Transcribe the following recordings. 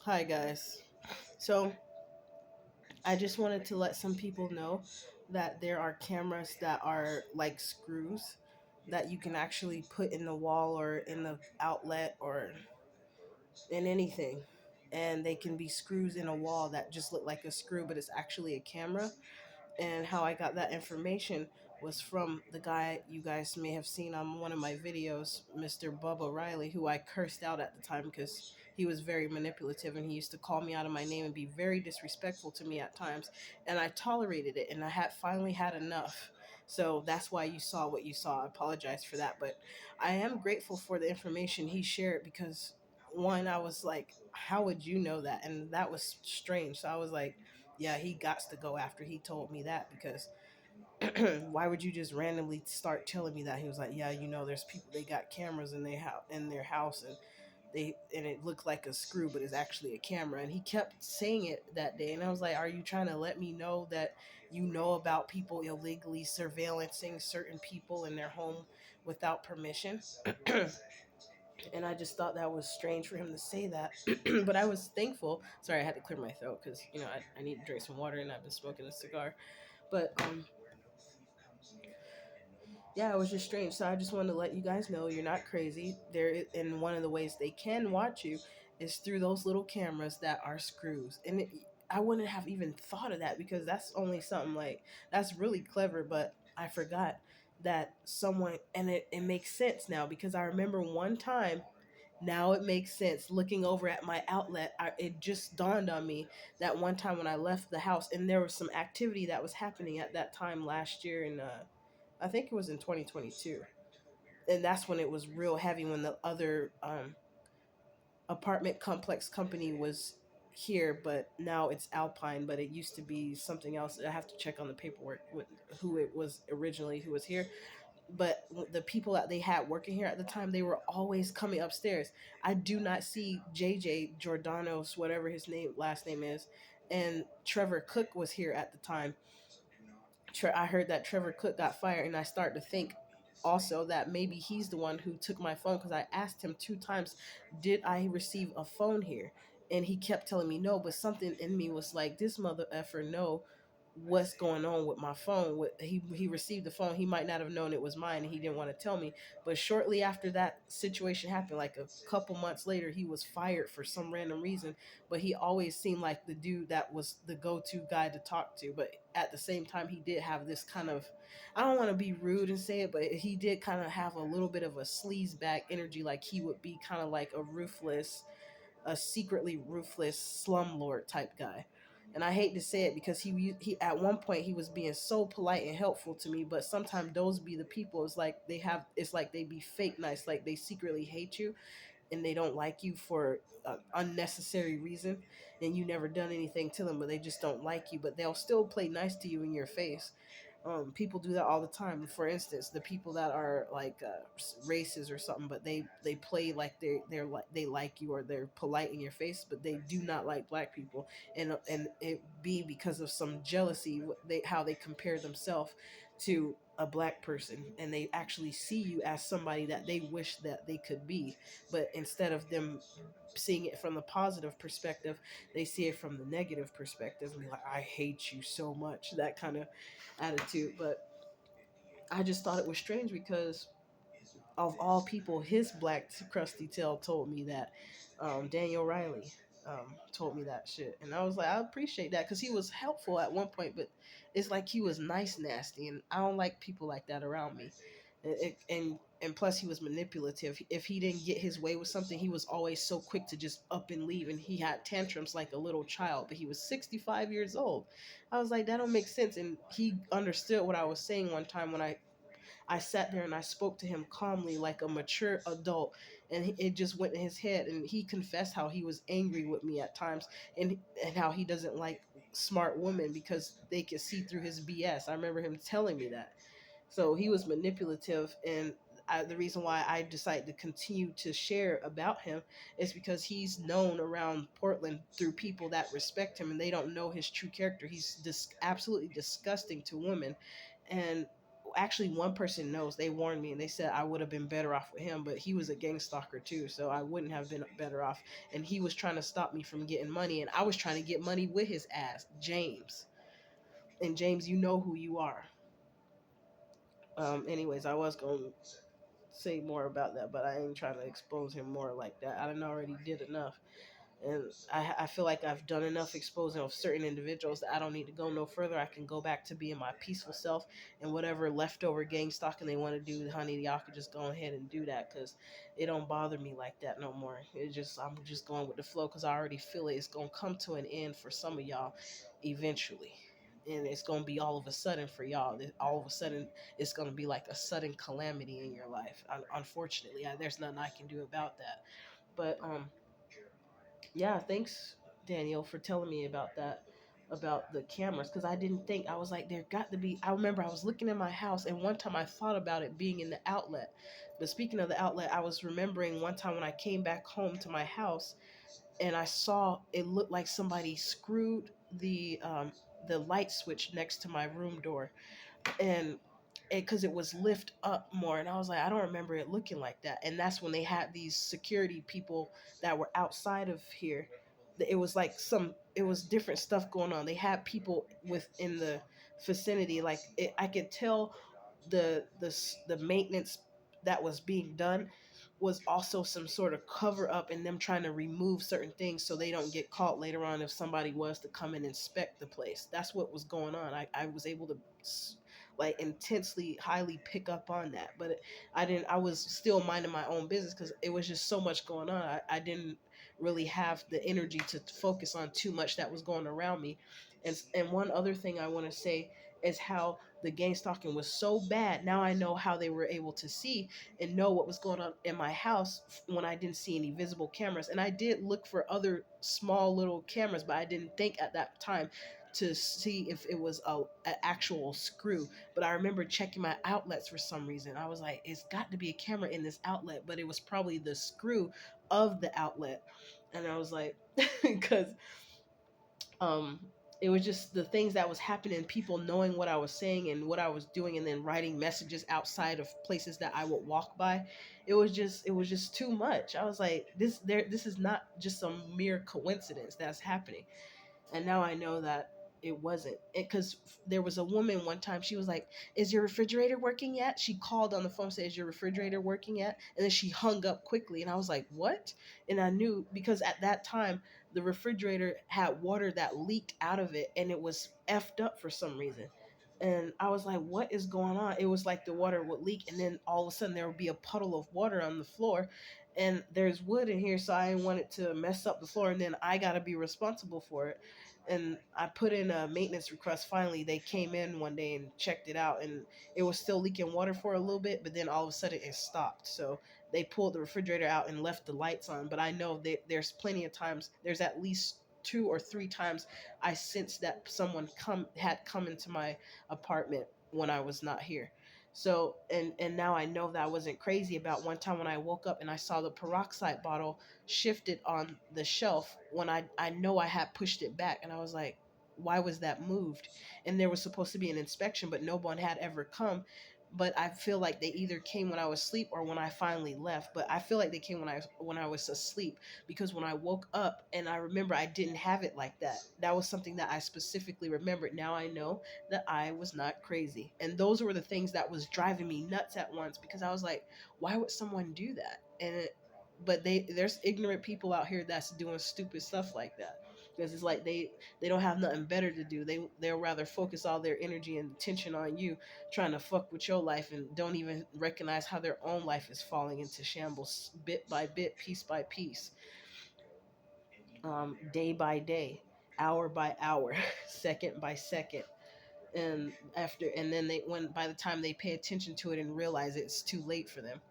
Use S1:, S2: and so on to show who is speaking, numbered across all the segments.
S1: Hi guys. So I just wanted to let some people know that there are cameras that are like screws that you can actually put in the wall or in the outlet or in anything. And they can be screws in a wall that just look like a screw, but it's actually a camera. And how I got that information was from the guy you guys may have seen on one of my videos, Mr. Bubba Riley, who I cursed out at the time because he was very manipulative and he used to call me out of my name and be very disrespectful to me at times. And I tolerated it and I had finally had enough. So that's why you saw what you saw. I apologize for that. But I am grateful for the information he shared because one, I was like, how would you know that? And that was strange. So I was like, yeah, he got to go after he told me that because why would you just randomly start telling me that? He was like, yeah, there's people they got cameras in their house and it looked like a screw, but it's actually a camera. And he kept saying it that day, and I was like, are you trying to let me know that you know about people illegally surveillancing certain people in their home without permission? And I just thought that was strange for him to say that. But I was thankful. Sorry, I had to clear my throat because I need to drink some water, and I've been smoking a cigar. But yeah, it was just strange. So I just wanted to let you guys know you're not crazy. And one of the ways they can watch you is through those little cameras that are screws. I wouldn't have even thought of that because that's only something like that's really clever. But I forgot that someone, and it makes sense now because I remember one time. Now it makes sense. Looking over at my outlet, it just dawned on me that one time when I left the house, and there was some activity that was happening at that time last year, and I think it was in 2022, and that's when it was real heavy when the other apartment complex company was here, but now it's Alpine, but it used to be something else. I have to check on the paperwork who it was originally who was here, but the people that they had working here at the time, they were always coming upstairs. I do not see JJ Jordanos, whatever his last name is, and Trevor Cook was here at the time. I heard that Trevor Cook got fired, and I started to think also that maybe he's the one who took my phone because I asked him two times, did I receive a phone here? And he kept telling me no, but something in me was like, this mother effer know what's going on with my phone. He received the phone, he might not have known it was mine, and he didn't want to tell me. But shortly after that situation happened, like a couple months later, he was fired for some random reason. But he always seemed like the dude that was the go-to guy to talk to. But at the same time, he did have this kind of, I don't want to be rude and say it, but he did kind of have a little bit of a sleaze bag energy. Like he would be kind of like a secretly ruthless slumlord type guy. And I hate to say it because he at one point he was being so polite and helpful to me, but sometimes those be the people. It's like they be fake nice, like they secretly hate you and they don't like you for an unnecessary reason, and you never done anything to them, but they just don't like you, but they'll still play nice to you in your face. People do that all the time. For instance, the people that are like races or something, but they play like they're like they like you or they're polite in your face, but they do not like black people, and it be because of some jealousy. How they compare themselves to a black person, and they actually see you as somebody that they wish that they could be, but instead of them seeing it from the positive perspective, they see it from the negative perspective and be like, I hate you so much, that kind of attitude. But I just thought it was strange because of all people, his black crusty tail told me that Daniel Riley told me that shit, and I was like, I appreciate that because he was helpful at one point, but it's like he was nice nasty, and I don't like people like that around me. And plus he was manipulative. If he didn't get his way with something, he was always so quick to just up and leave, and he had tantrums like a little child, but he was 65 years old. I was like, that don't make sense. And he understood what I was saying one time when I sat there and I spoke to him calmly like a mature adult, and it just went in his head. And he confessed how he was angry with me at times, and how he doesn't like smart women because they can see through his BS. I remember him telling me that. So he was manipulative, and the reason why I decided to continue to share about him is because he's known around Portland through people that respect him, and they don't know his true character. He's absolutely disgusting to women, and actually one person knows. They warned me and they said I would have been better off with him, but he was a gang stalker too, so I wouldn't have been better off. And he was trying to stop me from getting money, and I was trying to get money with his ass, James. And James, you know who you are. Anyways, I was going to say more about that, but I ain't trying to expose him more like that. I done already did enough. And I feel like I've done enough exposing of certain individuals that I don't need to go no further. I can go back to being my peaceful self, and whatever leftover gang stalking they want to do, honey, y'all could just go ahead and do that because it don't bother me like that no more. I'm just going with the flow because I already feel it. It's gonna come to an end for some of y'all eventually. And it's gonna be all of a sudden for y'all. All of a sudden, it's gonna be like a sudden calamity in your life. Unfortunately, there's nothing I can do about that. But yeah, thanks, Daniel, for telling me about that, about the cameras, because I didn't think, I was like, there got to be. I remember I was looking in my house, and one time I thought about it being in the outlet. But speaking of the outlet, I was remembering one time when I came back home to my house, and I saw it looked like somebody screwed the light switch next to my room door, and because it was lift up more, and I was like, I don't remember it looking like that. And that's when they had these security people that were outside of here. It was like it was different stuff going on. They had people within the vicinity, like I could tell the maintenance that was being done was also some sort of cover up and them trying to remove certain things so they don't get caught later on if somebody was to come and inspect the place. That's what was going on. I was able to like intensely highly pick up on that, but I didn't. I was still minding my own business because it was just so much going on. I didn't really have the energy to focus on too much that was going around me. And one other thing I want to say is how the gang stalking was so bad. Now I know how they were able to see and know what was going on in my house when I didn't see any visible cameras. And I did look for other small little cameras, but I didn't think at that time to see if it was an actual screw. But I remember checking my outlets for some reason. I was like, it's got to be a camera in this outlet, but it was probably the screw of the outlet. And I was like, because um it was just the things that was happening, people knowing what I was saying and what I was doing, and then writing messages outside of places that I would walk by. It was just too much. I was like, this is not just some mere coincidence that's happening. And now I know that it wasn't, because there was a woman one time, she was like, is your refrigerator working yet? She called on the phone, said, is your refrigerator working yet? And then she hung up quickly, and I was like, what? And I knew, because at that time the refrigerator had water that leaked out of it, and it was effed up for some reason. And I was like, what is going on? It was like the water would leak, and then all of a sudden there would be a puddle of water on the floor. And there's wood in here, so I didn't want it to mess up the floor, and then I got to be responsible for it. And I put in a maintenance request. Finally, they came in one day and checked it out, and it was still leaking water for a little bit, but then all of a sudden it stopped. So they pulled the refrigerator out and left the lights on. But I know that there's plenty of times, there's at least 2 or 3 times I sensed that someone come into my apartment when I was not here. So and now I know that I wasn't crazy about one time when I woke up and I saw the peroxide bottle shifted on the shelf when I know I had pushed it back, and I was like, why was that moved? And there was supposed to be an inspection, but no one had ever come. But I feel like they either came when I was asleep or when I finally left. But I feel like they came when I was asleep, because when I woke up and I remember I didn't have it like that. That was something that I specifically remembered. Now I know that I was not crazy. And those were the things that was driving me nuts at once, because I was like, why would someone do that? But there's ignorant people out here that's doing stupid stuff like that, because it's like they don't have nothing better to do. They'll rather focus all their energy and attention on you, trying to fuck with your life, and don't even recognize how their own life is falling into shambles bit by bit, piece by piece, day by day, hour by hour, second by second. And then when by the time they pay attention to it and realize it's too late for them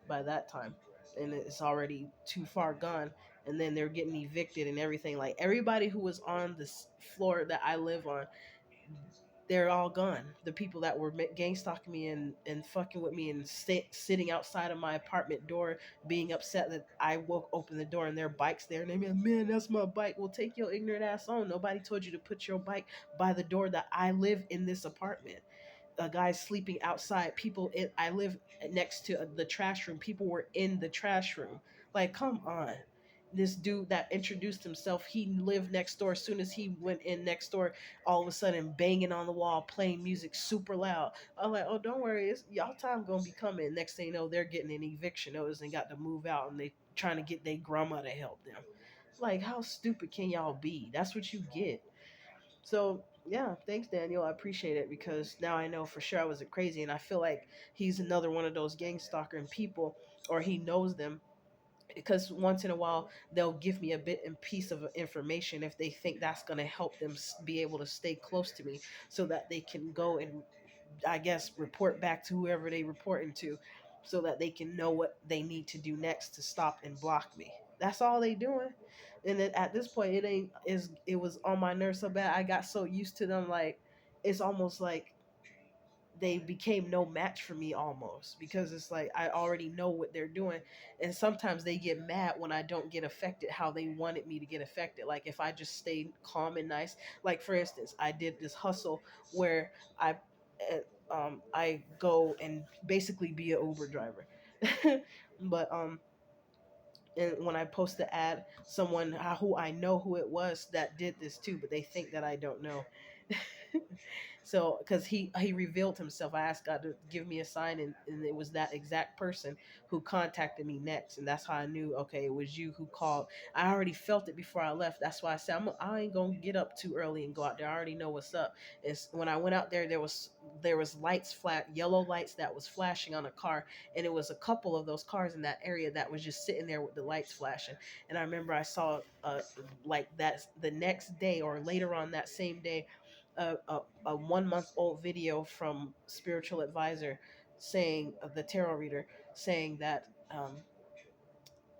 S1: by that time, and it's already too far gone. And then they're getting evicted and everything. Like, everybody who was on this floor that I live on, they're all gone. The people that were gang stalking me and fucking with me and sitting outside of my apartment door, being upset that I woke open the door and their bike's there, and they mean, man, that's my bike. Well, take your ignorant ass on. Nobody told you to put your bike by the door that I live in this apartment. a guy sleeping outside. People in I live next to the trash room. People were in the trash room. Like, come on. This dude that introduced himself, he lived next door. As soon as he went in next door, all of a sudden banging on the wall, playing music super loud. I'm like, oh, don't worry, it's y'all time gonna be coming. Next thing you know, they're getting an eviction notice and got to move out, and they trying to get their grandma to help them. Like, how stupid can y'all be? That's what you get. So yeah, thanks Daniel. I appreciate it because now I know for sure I wasn't crazy, and I feel like he's another one of those gang stalking people, or he knows them because once in a while they'll give me a bit and piece of information if they think that's going to help them be able to stay close to me so that they can go and I guess report back to whoever they reporting to so that they can know what they need to do next to stop and block me. That's all they doing. And then at this point it was on my nerves so bad. I got so used to them, like it's almost like they became no match for me almost because it's like I already know what they're doing, and sometimes they get mad when I don't get affected how they wanted me to get affected. Like if I just stayed calm and nice, like for instance I did this hustle where I go and basically be an Uber driver. But and when I post the ad, someone who I know who it was that did this too, but they think that I don't know. So because he revealed himself, I asked God to give me a sign, and it was that exact person who contacted me next, and that's how I knew, okay, it was you who called. I already felt it before I left. That's why I said I ain't gonna get up too early and go out there. I already know what's up. It's when I went out there, there was lights, flat yellow lights that was flashing on a car, and it was a couple of those cars in that area that was just sitting there with the lights flashing. And I remember I saw like that the next day or later on that same day, a 1 month old video from spiritual advisor saying, the tarot reader saying that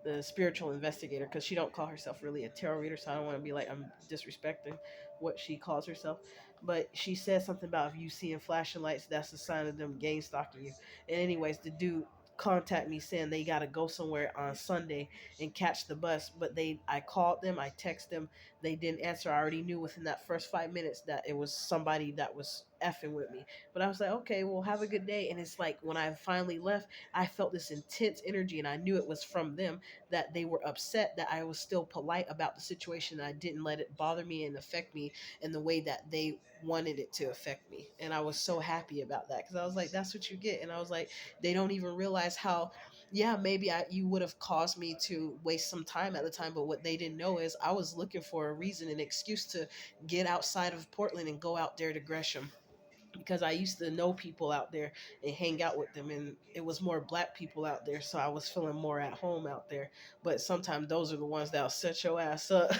S1: the spiritual investigator, because she don't call herself really a tarot reader, so I don't want to be like I'm disrespecting what she calls herself, but she said something about if you seeing flashing lights, that's a sign of them gang stalking you. And anyways, the dude contact me saying they got to go somewhere on Sunday and catch the bus, but I called them, I texted them, they didn't answer. I already knew within that first 5 minutes that it was somebody that was effing with me. But I was like, okay, well, have a good day. And it's like when I finally left, I felt this intense energy, and I knew it was from them, that they were upset that I was still polite about the situation, and I didn't let it bother me and affect me in the way that they wanted it to affect me. And I was so happy about that because I was like, that's what you get. And I was like, they don't even realize how, yeah, maybe you would have caused me to waste some time at the time, but what they didn't know is I was looking for a reason, an excuse to get outside of Portland and go out there to Gresham, because I used to know people out there and hang out with them, and it was more black people out there, so I was feeling more at home out there. But sometimes those are the ones that'll set your ass up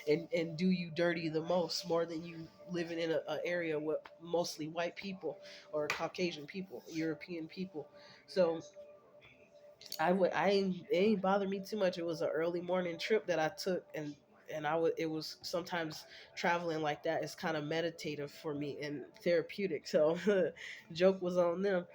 S1: and do you dirty the most, more than you living in a area with mostly white people or Caucasian people, European people. So it ain't bothered me too much. It was an early morning trip that I took, and it was sometimes traveling like that is kind of meditative for me and therapeutic. So joke was on them.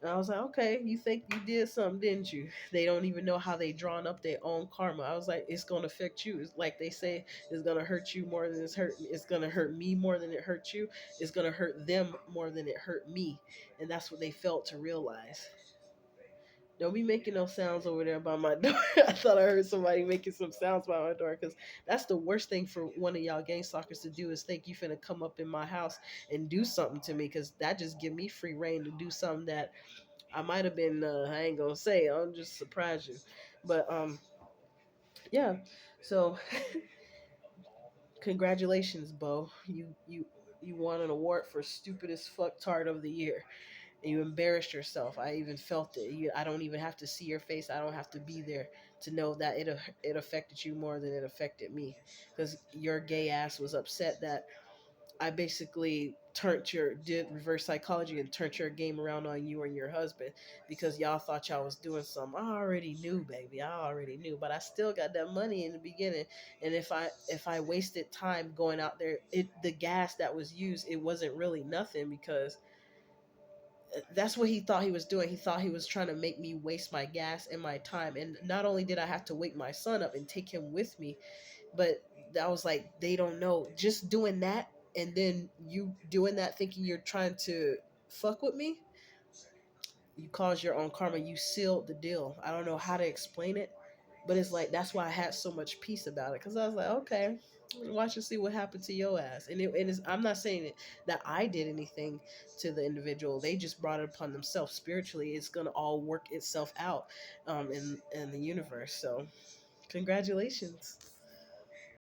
S1: And I was like, okay, you think you did something, didn't you? They don't even know how they drawn up their own karma. I was like, it's gonna affect you. It's like they say, it's gonna hurt you more than it's gonna hurt me more than it hurt you. It's gonna hurt them more than it hurt me. And that's what they felt to realize. Don't be making no sounds over there by my door. I thought I heard somebody making some sounds by my door, because that's the worst thing for one of y'all gang stalkers to do, is think you finna come up in my house and do something to me, because that just give me free reign to do something that I might have been. I ain't gonna say. I'm just surprise you, but yeah. So congratulations, Bo. You won an award for stupidest fucktard of the year. And you embarrassed yourself. I even felt it. I don't even have to see your face. I don't have to be there to know that it affected you more than it affected me. Because your gay ass was upset that I basically did reverse psychology and turned your game around on you and your husband, because y'all thought y'all was doing something. I already knew, baby. I already knew, but I still got that money in the beginning. And if I wasted time going out there, the gas that was used, it wasn't really nothing, because that's what he thought he was doing. He thought he was trying to make me waste my gas and my time. And not only did I have to wake my son up and take him with me, but I was like, they don't know. Just doing that, and then you doing that thinking you're trying to fuck with me, you cause your own karma. You sealed the deal. I don't know how to explain it, but it's like that's why I had so much peace about it because I was like, okay, watch and see what happened to your ass. And it is. I'm not saying that I did anything to the individual. They just brought it upon themselves spiritually. It's gonna all work itself out, in the universe. So congratulations.